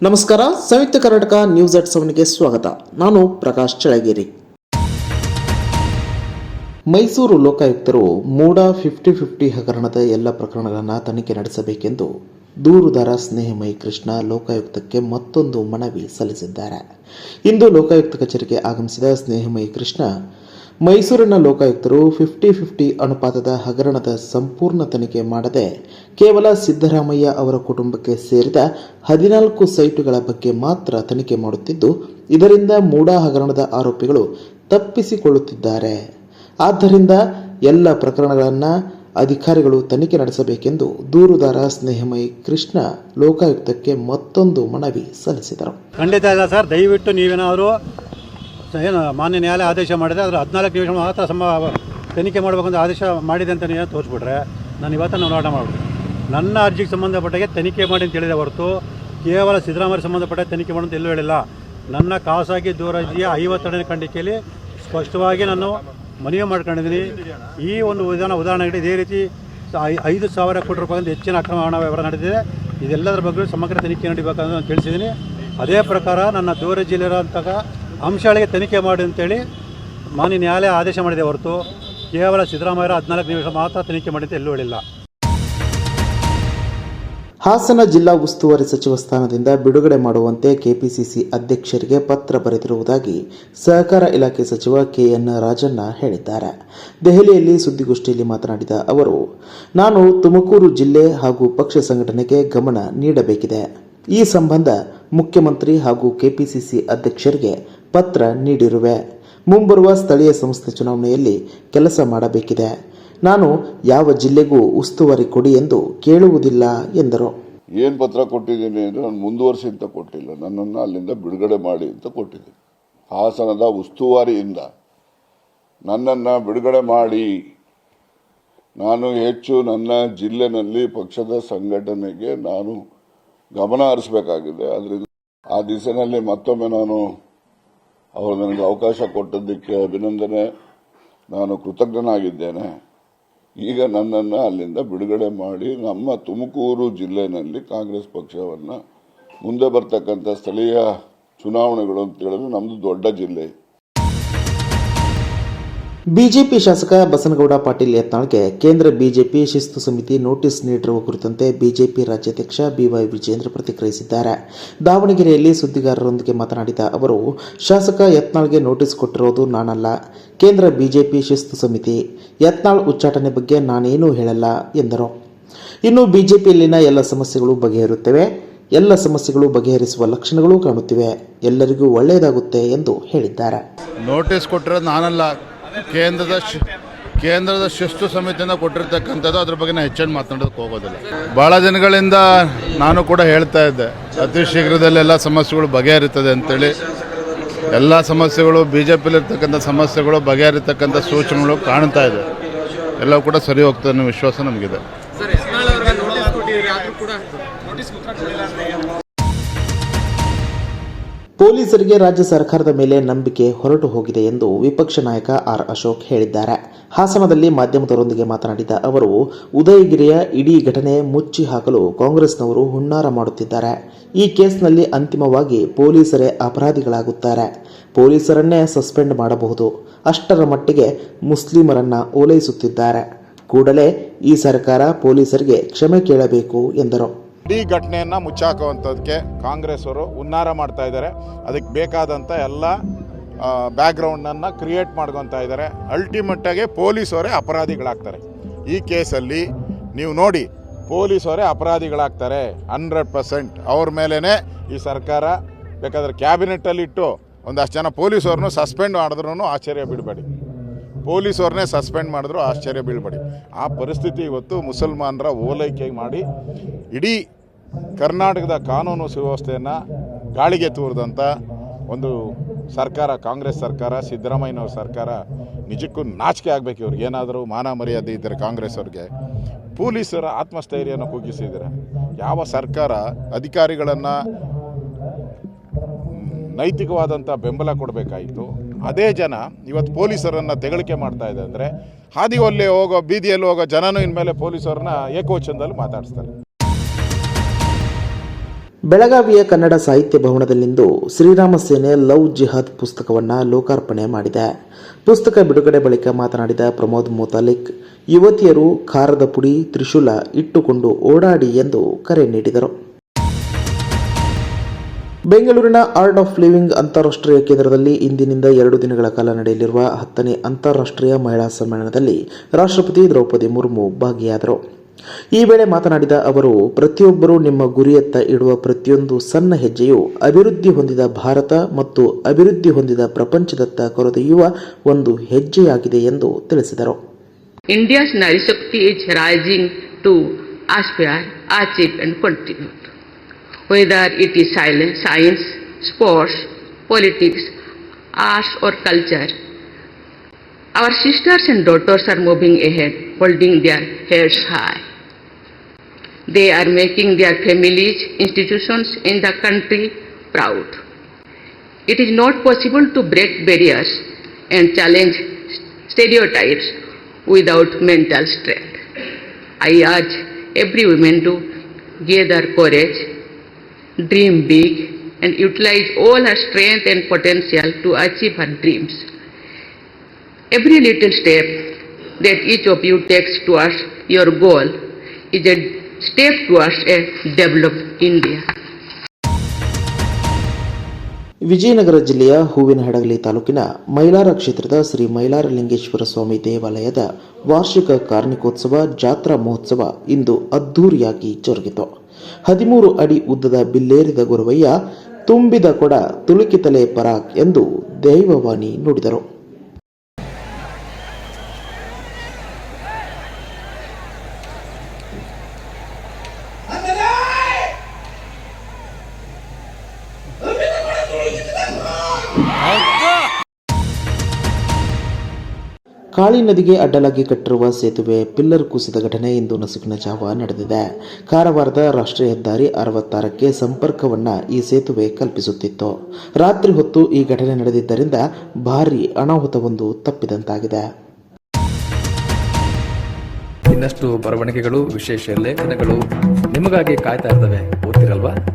ನಮಸ್ಕಾರ. ಸಂಯುಕ್ತ ಕರ್ನಾಟಕ ನ್ಯೂಸ್ @7ಗೆ ಸ್ವಾಗತ. ನಾನು ಪ್ರಕಾಶ್ ಚಳಗೇರಿ. ಮೈಸೂರು ಲೋಕಾಯುಕ್ತರು ಮೂಡಾ 50-50 ಹಗರಣದ ಎಲ್ಲ ಪ್ರಕರಣಗಳನ್ನು ತನಿಖೆ ನಡೆಸಬೇಕೆಂದು ದೂರುದಾರ ಸ್ನೇಹಮಯಿ ಕೃಷ್ಣ ಲೋಕಾಯುಕ್ತಕ್ಕೆ ಮತ್ತೊಂದು ಮನವಿ ಸಲ್ಲಿಸಿದ್ದಾರೆ. ಇಂದು ಲೋಕಾಯುಕ್ತ ಕಚೇರಿಗೆ ಆಗಮಿಸಿದ ಸ್ನೇಹಮಯಿ ಕೃಷ್ಣ, ಮೈಸೂರಿನ ಲೋಕಾಯುಕ್ತರು 50-50 ಅನುಪಾತದ ಹಗರಣದ ಸಂಪೂರ್ಣ ತನಿಖೆ ಮಾಡದೆ ಕೇವಲ ಸಿದ್ದರಾಮಯ್ಯ ಅವರ ಕುಟುಂಬಕ್ಕೆ ಸೇರಿದ 14 ಸೈಟುಗಳ ಬಗ್ಗೆ ಮಾತ್ರ ತನಿಖೆ ಮಾಡುತ್ತಿದ್ದು, ಇದರಿಂದ ಮೂಡಾ ಹಗರಣದ ಆರೋಪಿಗಳು ತಪ್ಪಿಸಿಕೊಳ್ಳುತ್ತಿದ್ದಾರೆ. ಆದ್ದರಿಂದ ಎಲ್ಲ ಪ್ರಕರಣಗಳನ್ನು ಅಧಿಕಾರಿಗಳು ತನಿಖೆ ನಡೆಸಬೇಕೆಂದು ದೂರುದಾರ ಸ್ನೇಹಮಯಿ ಕೃಷ್ಣ ಲೋಕಾಯುಕ್ತಕ್ಕೆ ಮತ್ತೊಂದು ಮನವಿ ಸಲ್ಲಿಸಿದರು. ಖಂಡಿತ ಇಲ್ಲ ಸರ್, ದಯವಿಟ್ಟು ನೀವೇನಾದರೂ ಏನು ಮಾನ್ಯ ನ್ಯಾಯಾಲಯ ಆದೇಶ ಮಾಡಿದೆ ಅದರ 14 ನಿಮಿಷ ಮಾತ್ರ ತನಿಖೆ ಮಾಡಬೇಕಂತ ಆದೇಶ ಮಾಡಿದೆ ಅಂತ ನೀವು ತೋರಿಸ್ಬಿಟ್ರೆ ನಾನು ಇವತ್ತು ಹೋರಾಟ ಮಾಡ್ಬಿಡ್ತೀನಿ. ನನ್ನ ಅರ್ಜಿಗೆ ಸಂಬಂಧಪಟ್ಟಾಗೆ ತನಿಖೆ ಮಾಡಿ ಅಂತ ಹೇಳಿದೆ ಹೊರತು ಕೇವಲ ಸಿದ್ದರಾಮಯ್ಯ ಸಂಬಂಧಪಟ್ಟ ತನಿಖೆ ಮಾಡೋಂತ ಎಲ್ಲೂ ಹೇಳಿಲ್ಲ. ನನ್ನ ಖಾಸಗಿ ದೂರರ್ಜಿಯ 52ನೇ ಖಂಡಿಕೆಯಲ್ಲಿ ಸ್ಪಷ್ಟವಾಗಿ ನಾನು ಮನವಿ ಮಾಡ್ಕೊಂಡಿದ್ದೀನಿ. ಈ ಒಂದು ಉದಾಹರಣೆಗೆ ಇದೇ ರೀತಿ 5,000 ಕೋಟಿ ರೂಪಾಯಿಂದ ಹೆಚ್ಚಿನ ಅಕ್ರಮ ಹಣ ವ್ಯವಹಾರ ನಡೆದಿದೆ. ಇದೆಲ್ಲದರ ಬಗ್ಗೆ ಸಮಗ್ರ ತನಿಖೆ ನಡೀಬೇಕಂತ ನಾನು ತಿಳಿಸಿದ್ದೀನಿ. ಅದೇ ಪ್ರಕಾರ ನನ್ನ ದೂರರ್ಜಿಯಲ್ಲಿರೋಂತಹ ಅಂಶಗಳಿಗೆ ತನಿಖೆ ಮಾಡಿ ಅಂತೇಳಿ ಮಾನ್ಯ ನ್ಯಾಯಾಲಯ ಆದೇಶ ಮಾಡಿದೆ ಹೊರತು ಕೇವಲ ಸಿದ್ದರಾಮಯ್ಯ 14 ನಿಮಿಷ ಮಾತ್ರ ತನಿಖೆ ಮಾಡಿ ಅಂತ ಎಲ್ಲೂ ಹೇಳಿಲ್ಲ. ಹಾಸನ ಜಿಲ್ಲಾ ಉಸ್ತುವಾರಿ ಸಚಿವ ಸ್ಥಾನದಿಂದ ಬಿಡುಗಡೆ ಮಾಡುವಂತೆ ಕೆಪಿಸಿಸಿ ಅಧ್ಯಕ್ಷರಿಗೆ ಪತ್ರ ಬರೆದಿರುವುದಾಗಿ ಸಹಕಾರ ಇಲಾಖೆ ಸಚಿವ ಕೆಎನ್ ರಾಜಣ್ಣ ಹೇಳಿದ್ದಾರೆ. ದೆಹಲಿಯಲ್ಲಿ ಸುದ್ದಿಗೋಷ್ಠಿಯಲ್ಲಿ ಮಾತನಾಡಿದ ಅವರು, ನಾನು ತುಮಕೂರು ಜಿಲ್ಲೆ ಹಾಗೂ ಪಕ್ಷ ಸಂಘಟನೆಗೆ ಗಮನ ನೀಡಬೇಕಿದೆ. ಈ ಸಂಬಂಧ ಮುಖ್ಯಮಂತ್ರಿ ಹಾಗೂ ಕೆಪಿಸಿಸಿ ಅಧ್ಯಕ್ಷರಿಗೆ ಪತ್ರ ನೀಡಿರುವೆ. ಮುಂಬರುವ ಸ್ಥಳೀಯ ಸಂಸ್ಥೆ ಚುನಾವಣೆಯಲ್ಲಿ ಕೆಲಸ ಮಾಡಬೇಕಿದೆ. ನಾನು ಯಾವ ಜಿಲ್ಲೆಗೂ ಉಸ್ತುವಾರಿ ಕೊಡಿ ಎಂದು ಕೇಳುವುದಿಲ್ಲ ಎಂದರು. ಏನು ಪತ್ರ ಕೊಟ್ಟಿದ್ದೀನಿ ಅಂದರೆ ನಾನು ಮುಂದುವರಿಸಿ ಅಂತ ಕೊಟ್ಟಿಲ್ಲ, ನನ್ನನ್ನು ಅಲ್ಲಿಂದ ಬಿಡುಗಡೆ ಮಾಡಿ ಅಂತ ಕೊಟ್ಟಿದ್ದೀನಿ. ಹಾಸನದ ಉಸ್ತುವಾರಿಯಿಂದ ನನ್ನನ್ನು ಬಿಡುಗಡೆ ಮಾಡಿ, ನಾನು ಹೆಚ್ಚು ನನ್ನ ಜಿಲ್ಲೆನಲ್ಲಿ ಪಕ್ಷದ ಸಂಘಟನೆಗೆ ನಾನು ಗಮನ ಹರಿಸಬೇಕಾಗಿದೆ. ಅದರಿಂದ ಆ ದಿಸೆಯಲ್ಲಿ ಮತ್ತೊಮ್ಮೆ ನಾನು ಅವರು ನನಗೆ ಅವಕಾಶ ಕೊಟ್ಟದ್ದಕ್ಕೆ ಅಭಿನಂದನೆ, ನಾನು ಕೃತಜ್ಞನಾಗಿದ್ದೇನೆ. ಈಗ ನನ್ನನ್ನು ಅಲ್ಲಿಂದ ಬಿಡುಗಡೆ ಮಾಡಿ ನಮ್ಮ ತುಮಕೂರು ಜಿಲ್ಲೆಯಲ್ಲಿ ಕಾಂಗ್ರೆಸ್ ಪಕ್ಷವನ್ನು ಮುಂದೆ ಬರ್ತಕ್ಕಂಥ ಸ್ಥಳೀಯ ಚುನಾವಣೆಗಳು ಅಂತ ಹೇಳಿದ್ರೆ ನಮ್ಮದು ದೊಡ್ಡ ಜಿಲ್ಲೆ. ಬಿಜೆಪಿ ಶಾಸಕ ಬಸನಗೌಡ ಪಾಟೀಲ್ ಯತ್ನಾಳ್ಗೆ ಕೇಂದ್ರ ಬಿಜೆಪಿ ಶಿಸ್ತು ಸಮಿತಿ ನೋಟಿಸ್ ನೀಡಿರುವ ಕುರಿತಂತೆ ಬಿಜೆಪಿ ರಾಜ್ಯಾಧ್ಯಕ್ಷ ಬಿವೈ ವಿಜೇಂದ್ರ ಪ್ರತಿಕ್ರಿಯಿಸಿದ್ದಾರೆ. ದಾವಣಗೆರೆಯಲ್ಲಿ ಸುದ್ದಿಗಾರರೊಂದಿಗೆ ಮಾತನಾಡಿದ ಅವರು, ಶಾಸಕ ಯತ್ನಾಳ್ಗೆ ನೋಟಿಸ್ ಕೊಟ್ಟಿರೋದು ನಾನಲ್ಲ, ಕೇಂದ್ರ ಬಿಜೆಪಿ ಶಿಸ್ತು ಸಮಿತಿ. ಯತ್ನಾಳ್ ಉಚ್ಚಾಟನೆ ಬಗ್ಗೆ ನಾನೇನೂ ಹೇಳಲ್ಲ ಎಂದರು. ಇನ್ನು ಬಿಜೆಪಿಯಲ್ಲಿನ ಎಲ್ಲ ಸಮಸ್ಯೆಗಳು ಬಗೆಹರುತ್ತವೆ, ಎಲ್ಲ ಸಮಸ್ಯೆಗಳು ಬಗೆಹರಿಸುವ ಲಕ್ಷಣಗಳು ಕಾಣುತ್ತಿವೆ, ಎಲ್ಲರಿಗೂ ಒಳ್ಳೆಯದಾಗುತ್ತೆ ಎಂದು ಹೇಳಿದ್ದಾರೆ. ನೋಟಿಸ್ ಕೊಟ್ಟಿರೋದು ನಾನಲ್ಲ, ಕೇಂದ್ರದ ಶಿಸ್ತು ಸಮಿತಿಯಿಂದ ಕೊಟ್ಟಿರ್ತಕ್ಕಂಥದ್ದು. ಅದ್ರ ಬಗ್ಗೆ ನಾನು ಹೆಚ್ಚನ್ನು ಮಾತನಾಡೋದಕ್ಕೆ ಹೋಗೋದಿಲ್ಲ. ಭಾಳ ದಿನಗಳಿಂದ ನಾನು ಕೂಡ ಹೇಳ್ತಾ ಇದ್ದೆ, ಅತಿ ಶೀಘ್ರದಲ್ಲಿ ಎಲ್ಲ ಸಮಸ್ಯೆಗಳು ಬಗೆಹರಿತದೆ ಅಂತೇಳಿ. ಎಲ್ಲ ಸಮಸ್ಯೆಗಳು ಬಿಜೆಪಿಲಿರ್ತಕ್ಕಂಥ ಸಮಸ್ಯೆಗಳು ಬಗೆಹರಿತಕ್ಕಂಥ ಸೂಚನೆಗಳು ಕಾಣ್ತಾ ಇದೆ. ಎಲ್ಲವೂ ಕೂಡ ಸರಿ ಹೋಗ್ತದೆ ಅನ್ನೋ ವಿಶ್ವಾಸ ನಮಗಿದೆ. ಪೊಲೀಸರಿಗೆ ರಾಜ್ಯ ಸರ್ಕಾರದ ಮೇಲೆ ನಂಬಿಕೆ ಹೊರಟು ಹೋಗಿದೆ ಎಂದು ವಿಪಕ್ಷ ನಾಯಕ ಆರ್ ಅಶೋಕ್ ಹೇಳಿದ್ದಾರೆ. ಹಾಸನದಲ್ಲಿ ಮಾಧ್ಯಮದವರೊಂದಿಗೆ ಮಾತನಾಡಿದ ಅವರು, ಉದಯಗಿರಿಯ ಇಡೀ ಘಟನೆ ಮುಚ್ಚಿ ಹಾಕಲು ಕಾಂಗ್ರೆಸ್ನವರು ಹುನ್ನಾರ ಮಾಡುತ್ತಿದ್ದಾರೆ. ಈ ಕೇಸ್ನಲ್ಲಿ ಅಂತಿಮವಾಗಿ ಪೊಲೀಸರೇ ಅಪರಾಧಿಗಳಾಗುತ್ತಾರೆ. ಪೊಲೀಸರನ್ನೇ ಸಸ್ಪೆಂಡ್ ಮಾಡಬಹುದು. ಅಷ್ಟರ ಮಟ್ಟಿಗೆ ಮುಸ್ಲಿಮರನ್ನ ಓಲೈಸುತ್ತಿದ್ದಾರೆ. ಕೂಡಲೇ ಈ ಸರ್ಕಾರ ಪೊಲೀಸರಿಗೆ ಕ್ಷಮೆ ಕೇಳಬೇಕು ಎಂದರು. ಇಡೀ ಘಟನೆಯನ್ನು ಮುಚ್ಚಾಕುವಂಥದ್ದಕ್ಕೆ ಕಾಂಗ್ರೆಸ್ ಅವರು ಹುನ್ನಾರ ಮಾಡ್ತಾ ಇದ್ದಾರೆ. ಅದಕ್ಕೆ ಬೇಕಾದಂಥ ಎಲ್ಲ ಬ್ಯಾಕ್ಗ್ರೌಂಡನ್ನು ಕ್ರಿಯೇಟ್ ಮಾಡ್ಕೊತಾ ಇದ್ದಾರೆ. ಅಲ್ಟಿಮೇಟಾಗಿ ಪೊಲೀಸವರೇ ಅಪರಾಧಿಗಳಾಗ್ತಾರೆ. ಈ ಕೇಸಲ್ಲಿ ನೀವು ನೋಡಿ, ಪೊಲೀಸವರೇ ಅಪರಾಧಿಗಳಾಗ್ತಾರೆ 100%. ಅವ್ರ ಮೇಲೇ ಈ ಸರ್ಕಾರ ಬೇಕಾದರೆ ಕ್ಯಾಬಿನೆಟ್ಟಲ್ಲಿಟ್ಟು ಒಂದಷ್ಟು ಜನ ಪೊಲೀಸವ್ರನ್ನೂ ಸಸ್ಪೆಂಡ್ ಮಾಡಿದ್ರೂ ಆಶ್ಚರ್ಯ ಬೀಳಬೇಡಿ. ಪೊಲೀಸವ್ರನ್ನೇ ಸಸ್ಪೆಂಡ್ ಮಾಡಿದ್ರು ಆಶ್ಚರ್ಯ ಬೀಳಬೇಡಿ. ಆ ಪರಿಸ್ಥಿತಿ ಇವತ್ತು ಮುಸಲ್ಮಾನರ ಓಲೈಕೆ ಮಾಡಿ ಇಡೀ ಕರ್ನಾಟಕದ ಕಾನೂನು ಸುವ್ಯವಸ್ಥೆಯನ್ನು ಗಾಳಿಗೆ ತೂರಿದಂಥ ಒಂದು ಸರ್ಕಾರ, ಕಾಂಗ್ರೆಸ್ ಸರ್ಕಾರ, ಸಿದ್ದರಾಮಯ್ಯನವ್ರ ಸರ್ಕಾರ. ನಿಜಕ್ಕೂ ನಾಚಿಕೆ ಆಗಬೇಕು ಇವ್ರಿಗೆ. ಏನಾದರೂ ಮಾನ ಮರ್ಯಾದೆ ಇದ್ದರೆ ಕಾಂಗ್ರೆಸ್ ಅವ್ರಿಗೆ. ಪೊಲೀಸರ ಆತ್ಮಸ್ಥೈರ್ಯನ ಕುಗ್ಗಿಸಿದ್ದಾರೆ. ಯಾವ ಸರ್ಕಾರ ಅಧಿಕಾರಿಗಳನ್ನು ನೈತಿಕವಾದಂಥ ಬೆಂಬಲ ಕೊಡಬೇಕಾಯಿತು, ಅದೇ ಜನ ಇವತ್ತು ಪೊಲೀಸರನ್ನು ತೆಗಳಿಕೆ ಮಾಡ್ತಾ ಇದೆ. ಅಂದರೆ ಹಾದಿಯಲ್ಲಿ ಹೋಗೋ, ಬೀದಿಯಲ್ಲಿ ಹೋಗೋ ಜನನೂ ಇನ್ಮೇಲೆ ಪೊಲೀಸರನ್ನ ಏಕವಚನದಲ್ಲಿ ಮಾತಾಡಿಸ್ತಾರೆ. ಬೆಳಗಾವಿಯ ಕನ್ನಡ ಸಾಹಿತ್ಯ ಭವನದಲ್ಲಿಂದು ಶ್ರೀರಾಮ ಸೇನೆ ಲವ್ ಜಿಹಾದ್ ಪುಸ್ತಕವನ್ನು ಲೋಕಾರ್ಪಣೆ ಮಾಡಿದೆ. ಪುಸ್ತಕ ಬಿಡುಗಡೆ ಬಳಿಕ ಮಾತನಾಡಿದ ಪ್ರಮೋದ್ ಮುತಾಲಿಕ್, ಯುವತಿಯರು ಖಾರದ ಪುಡಿ, ತ್ರಿಶೂಲ ಇಟ್ಟುಕೊಂಡು ಓಡಾಡಿ ಎಂದು ಕರೆ ನೀಡಿದರು. ಬೆಂಗಳೂರಿನ ಆರ್ಟ್ ಆಫ್ ಲಿವಿಂಗ್ ಅಂತಾರಾಷ್ಟ್ರೀಯ ಕೇಂದ್ರದಲ್ಲಿ ಇಂದಿನಿಂದ 2 ದಿನಗಳ ಕಾಲ ನಡೆಯಲಿರುವ 10ನೇ ಅಂತಾರಾಷ್ಟ್ರೀಯ ಮಹಿಳಾ ಸಮ್ಮೇಳನದಲ್ಲಿ ರಾಷ್ಟ್ರಪತಿ ದ್ರೌಪದಿ ಮುರ್ಮು ಭಾಗಿಯಾದರು. ಈ ವೇಳೆ ಮಾತನಾಡಿದ ಅವರು, ಪ್ರತಿಯೊಬ್ಬರೂ ನಿಮ್ಮ ಗುರಿಯತ್ತ ಇಡುವ ಪ್ರತಿಯೊಂದು ಸಣ್ಣ ಹೆಜ್ಜೆಯು ಅಭಿವೃದ್ಧಿ ಹೊಂದಿದ ಭಾರತ ಮತ್ತು ಅಭಿವೃದ್ಧಿ ಹೊಂದಿದ ಪ್ರಪಂಚದತ್ತ ಕರೆದೊಯ್ಯುವ ಒಂದು ಹೆಜ್ಜೆಯಾಗಿದೆ ಎಂದು ತಿಳಿಸಿದರು. India's Nari Shakti is rising to aspire, achieve and contribute. Whether it is science, sports, politics, arts or culture, our sisters and daughters are moving ahead, holding their heads high. They are making their families, institutions in the country proud. It is not possible to break barriers and challenge stereotypes without mental strength. I urge every woman to gather courage, dream big and utilize all her strength and potential to achieve her dreams. Every little step that each of you takes towards your goal is a step towards a developed India. Vijayanagara ಜಿಲ್ಲೆಯ ಹೂವಿನಹಡಗಲಿ ತಾಲೂಕಿನ ಮೈಲಾರ ಕ್ಷೇತ್ರದ ಶ್ರೀ ಮೈಲಾರಲಿಂಗೇಶ್ವರ ಸ್ವಾಮಿ ದೇವಾಲಯದ ವಾರ್ಷಿಕ ಕಾರ್ಣಿಕೋತ್ಸವ ಜಾತ್ರಾ ಮಹೋತ್ಸವ ಇಂದು ಅದ್ದೂರಿಯಾಗಿ ಜರುಗಿತು. 13 ಅಡಿ ಉದ್ದದ ಬಿಲ್ಲೇರಿದ ಗುರುವಯ್ಯ ತುಂಬಿದ ಕೊಡ ತುಳುಕಿತಲೆ ಪರಾಕ್ ಎಂದು ದೈವವಾಣಿ ನುಡಿದರು. ಕಾಳಿ ನದಿಗೆ ಅಡ್ಡಲಾಗಿ ಕಟ್ಟಿರುವ ಸೇತುವೆ ಪಿಲ್ಲರ್ ಕುಸಿದ ಘಟನೆ ಇಂದು ನಸುಕಿನ ಜಾವ ನಡೆದಿದೆ. ಕಾರವಾರದ ರಾಷ್ಟ್ರೀಯ ಹೆದ್ದಾರಿ 66ಕ್ಕೆ ಸಂಪರ್ಕವನ್ನ ಈ ಸೇತುವೆ ಕಲ್ಪಿಸುತ್ತಿತ್ತು. ರಾತ್ರಿ ಹೊತ್ತು ಈ ಘಟನೆ ನಡೆದಿದ್ದರಿಂದ ಭಾರೀ ಅನಾಹುತವೊಂದು ತಪ್ಪಿದಂತಾಗಿದೆ. ಇನ್ನಷ್ಟು ಬರವಣಿಗೆಗಳು, ವಿಶೇಷ ಲೇಖನಗಳು ನಿಮಗಾಗಿ ಕಾಯ್ತಾ ಇರ್ತವೆ. ಓದ್ತಿರಲ್ವಾ?